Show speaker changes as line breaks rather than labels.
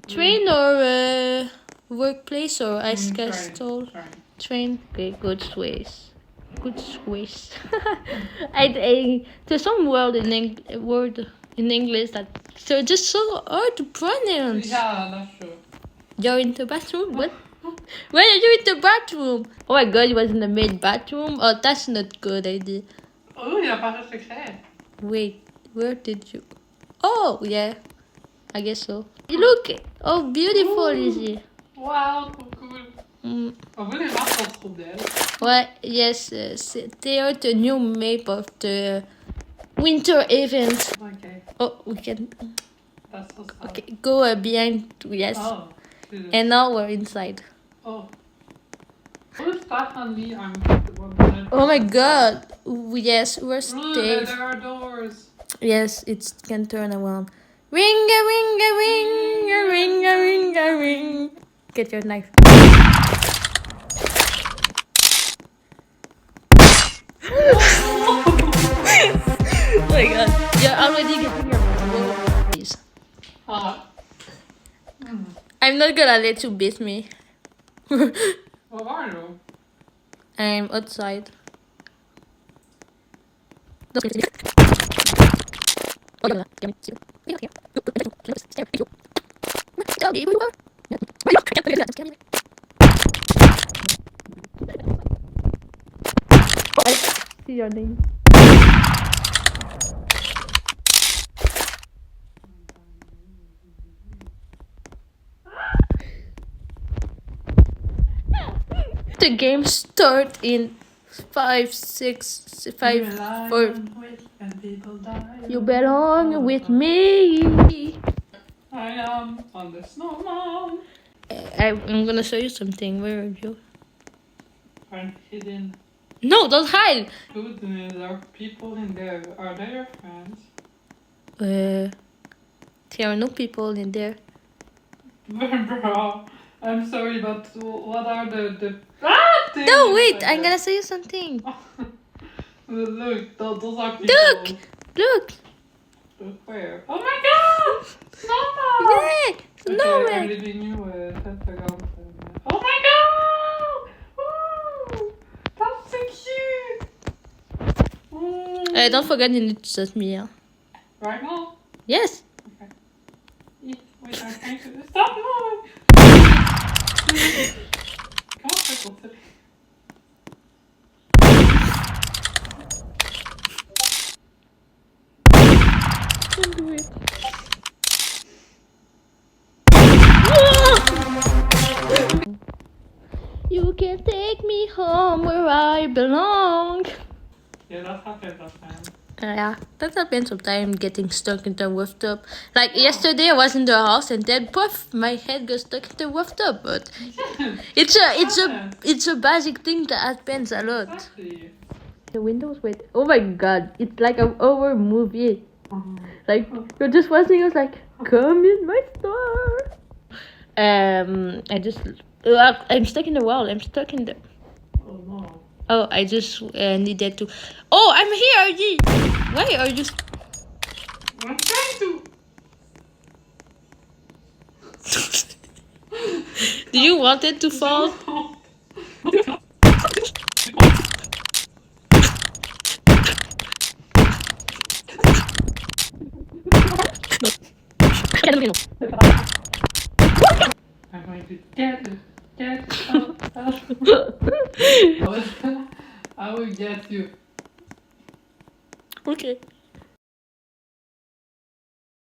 Train or workplace or ice castle? Train. Okay, good choice. Good choice. There's some word in English that so just so hard to pronounce.
Yeah, that's true.
You're in the bathroom? What? Why are you in the bathroom? Oh my god, you was in the main bathroom? Oh, that's not good idea.
Oh, il a pas secret.
Wait, where did you... Oh, yeah. I guess so. Look! Oh, beautiful is he.
Wow, trop cool. On voit les marques sont trop belles.
Ouais, yes. They are the new map of the winter event.
Okay.
Oh, we can...
That's so sad.
Okay, go behind. Yes.
Oh.
And now we're inside.
Oh. Who's that on me? I'm the one.
Oh my god. Yes, we're
Look,
staying.
there are doors.
Yes, it can turn around. Ring-a-ring-a-ring-a-ring-a-ring-a-ring. Get your knife. Oh my god. You're already getting your blows. I'm not gonna let you beat me.
Where are you?
I'm outside. See your name. The game start in 5, 6, 5, 4. You belong with me.
I am on the snowman.
I'm gonna show you something. Where are you?
I'm hidden.
No, don't hide.
Goodness, there are people in there. Are they your friends?
There are no people in there.
Bro, I'm sorry, but what are the
No, wait, I'm gonna show you something.
Look, those are people.
Look.
Look where? Oh my god! Snowman!
Yeah,
Okay,
snowman.
I'm leaving you pentagram. Oh my god! Woo! That's so cute!
Don't forget you need to touch me. Huh?
Right now?
Yes.
Okay. Wait, I'm trying to... Stop moving! Comment ça qu'on fait?
Don't do it. You can take me home where I belong.
Yeah, that happened last time.
Yeah, that happened sometimes getting stuck in the rooftop. Like yesterday, I was in the house and then poof, my head got stuck in the rooftop. But it's a basic thing that happens a lot.
Exactly.
The windows wait. Oh my god, it's like a horror movie. Like you're just watching us like, come in my store. I'm stuck in the wall. I'm stuck in the.
Oh no.
Oh, I just needed to. Oh, I'm here. Why are you?
I'm trying to.
Do you want it to fall?
I'm going to get it. I will get you.
Okay.